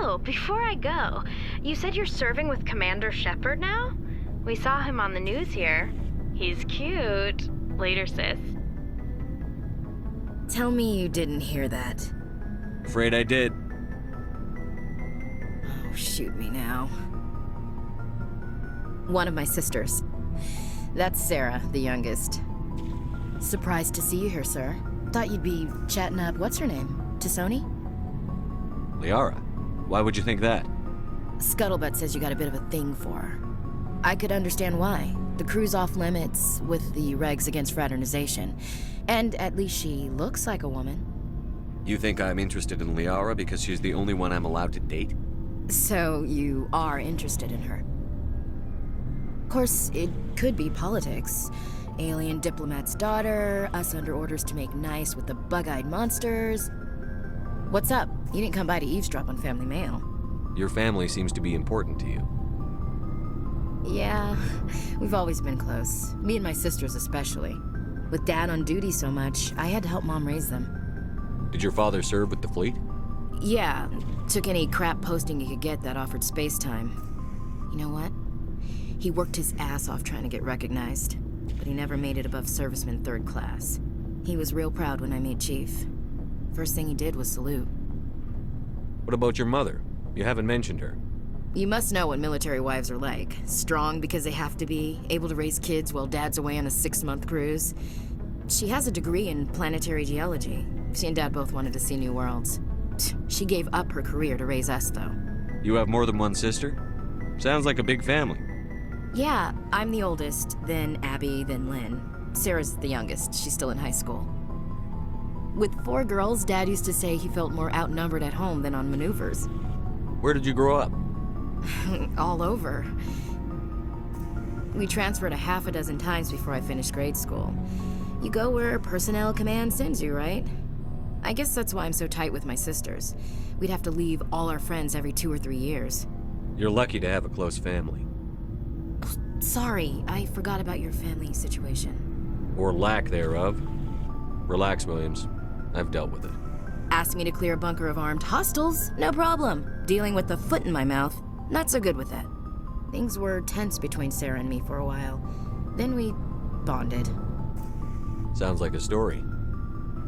Oh, before I go, you said you're serving with Commander Shepard now? We saw him on the news here. He's cute. Later, sis. Tell me you didn't hear that. Afraid I did. Oh, shoot me now. One of my sisters. That's Sarah, the youngest. Surprised to see you here, sir. Thought you'd be chatting up, what's her name? T'Soni? Liara, why would you think that? Scuttlebutt says you got a bit of a thing for her. I could understand why. The crew's off limits with the regs against fraternization. And at least she looks like a woman. You think I'm interested in Liara because she's the only one I'm allowed to date? So you are interested in her. Of course, it could be politics. Alien diplomat's daughter, us under orders to make nice with the bug-eyed monsters. What's up? You didn't come by to eavesdrop on Family Mail. Your family seems to be important to you. Yeah, we've always been close. Me and my sisters especially. With Dad on duty so much, I had to help Mom raise them. Did your father serve with the fleet? Yeah, took any crap posting he could get that offered space time. You know what? He worked his ass off trying to get recognized, but he never made it above serviceman 3rd class. He was real proud when I made chief. First thing he did was salute. What about your mother? You haven't mentioned her. You must know what military wives are like. Strong because they have to be, able to raise kids while Dad's away on a 6-month cruise. She has a degree in planetary geology. She and Dad both wanted to see new worlds. She gave up her career to raise us, though. You have more than one sister? Sounds like a big family. Yeah, I'm the oldest, then Abby, then Lynn. Sarah's the youngest. She's still in high school. With 4 girls, Dad used to say he felt more outnumbered at home than on maneuvers. Where did you grow up? All over. We transferred a half a dozen times before I finished grade school. You go where personnel command sends you, right? I guess that's why I'm so tight with my sisters. We'd have to leave all our friends every 2 or 3 years. You're lucky to have a close family. Sorry, I forgot about your family situation. Or lack thereof. Relax, Williams. I've dealt with it. Asked me to clear a bunker of armed hostiles? No problem. Dealing with the foot in my mouth? Not so good with that. Things were tense between Sarah and me for a while. Then we bonded. Sounds like a story.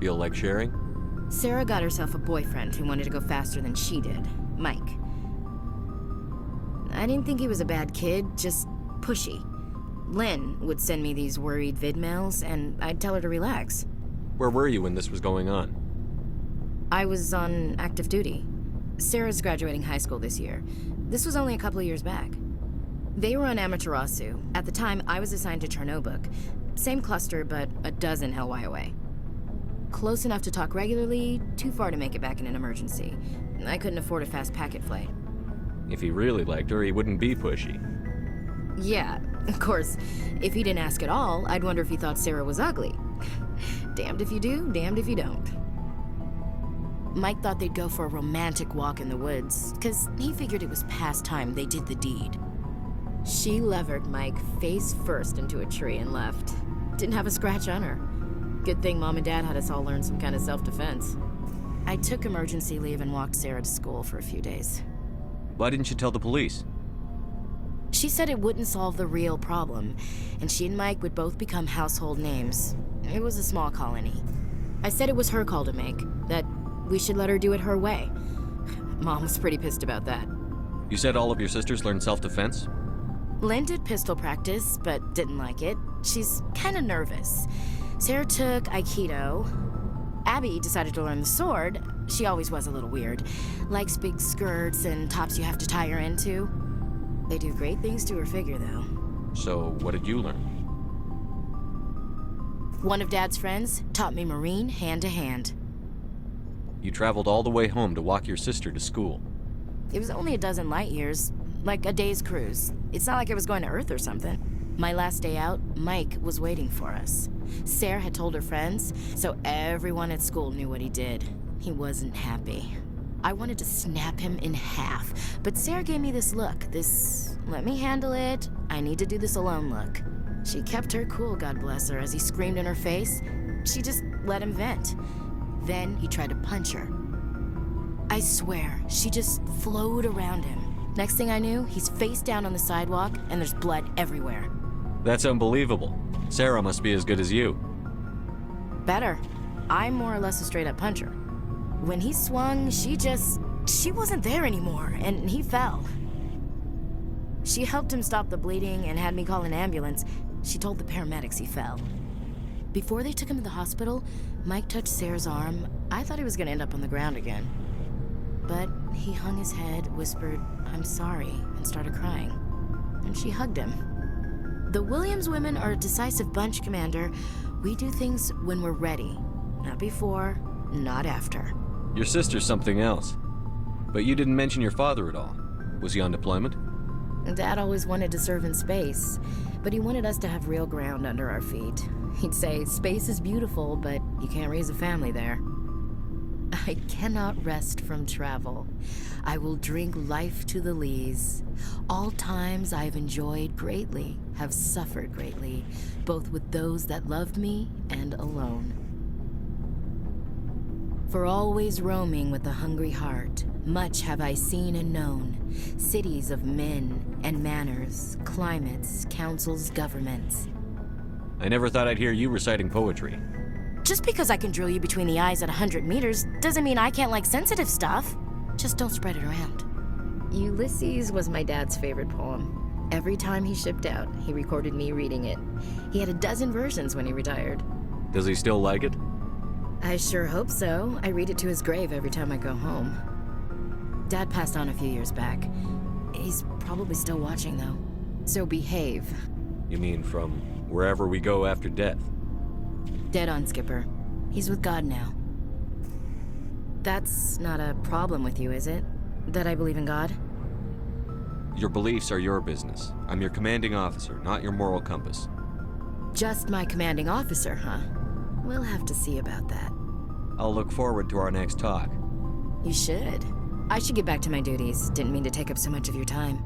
Feel like sharing? Sarah got herself a boyfriend who wanted to go faster than she did, Mike. I didn't think he was a bad kid, just pushy. Lynn would send me these worried vidmails, and I'd tell her to relax. Where were you when this was going on? I was on active duty. Sarah's graduating high school this year. This was only a couple of years back. They were on Amaterasu. At the time, I was assigned to Chernobog. Same cluster, but a dozen LY away. Close enough to talk regularly, too far to make it back in an emergency. I couldn't afford a fast packet flight. If he really liked her, he wouldn't be pushy. Yeah, of course. If he didn't ask at all, I'd wonder if he thought Sarah was ugly. Damned if you do, damned if you don't. Mike thought they'd go for a romantic walk in the woods, because he figured it was past time they did the deed. She levered Mike face first into a tree and left. Didn't have a scratch on her. Good thing Mom and Dad had us all learn some kind of self-defense. I took emergency leave and walked Sarah to school for a few days. Why didn't you tell the police? She said it wouldn't solve the real problem, and she and Mike would both become household names. It was a small colony. I said it was her call to make, that we should let her do it her way. Mom was pretty pissed about that. You said all of your sisters learned self-defense? Lynn did pistol practice, but didn't like it. She's kind of nervous. Sarah took Aikido. Abby decided to learn the sword. She always was a little weird. Likes big skirts and tops you have to tie her into. They do great things to her figure, though. So, what did you learn? One of Dad's friends taught me Marine hand to hand. You traveled all the way home to walk your sister to school. It was only a dozen light years, like a day's cruise. It's not like I was going to Earth or something. My last day out, Mike was waiting for us. Sarah had told her friends, so everyone at school knew what he did. He wasn't happy. I wanted to snap him in half, but Sarah gave me this look, this let me handle it, I need to do this alone look. She kept her cool, God bless her, as he screamed in her face. She just let him vent. Then he tried to punch her. I swear, she just flowed around him. Next thing I knew, he's face down on the sidewalk, and there's blood everywhere. That's unbelievable. Sarah must be as good as you. Better. I'm more or less a straight-up puncher. When he swung, she wasn't there anymore, and he fell. She helped him stop the bleeding and had me call an ambulance. She told the paramedics he fell. Before they took him to the hospital, Mike touched Sarah's arm. I thought he was gonna end up on the ground again. But he hung his head, whispered, "I'm sorry," and started crying. And she hugged him. The Williams women are a decisive bunch, Commander. We do things when we're ready. Not before, not after. Your sister's something else. But you didn't mention your father at all. Was he on deployment? Dad always wanted to serve in space, but he wanted us to have real ground under our feet. He'd say, space is beautiful, but you can't raise a family there. I cannot rest from travel. I will drink life to the lees. All times I have enjoyed greatly, have suffered greatly, both with those that loved me and alone. For always roaming with a hungry heart, much have I seen and known, cities of men and manners, climates, councils, governments. I never thought I'd hear you reciting poetry. Just because I can drill you between the eyes at 100 meters doesn't mean I can't like sensitive stuff. Just don't spread it around. Ulysses was my dad's favorite poem. Every time he shipped out, he recorded me reading it. He had a dozen versions when he retired. Does he still like it? I sure hope so. I read it to his grave every time I go home. Dad passed on a few years back. He's probably still watching, though. So behave. You mean from wherever we go after death? Dead on, Skipper. He's with God now. That's not a problem with you, is it? That I believe in God? Your beliefs are your business. I'm your commanding officer, not your moral compass. Just my commanding officer, huh? We'll have to see about that. I'll look forward to our next talk. You should. I should get back to my duties. Didn't mean to take up so much of your time.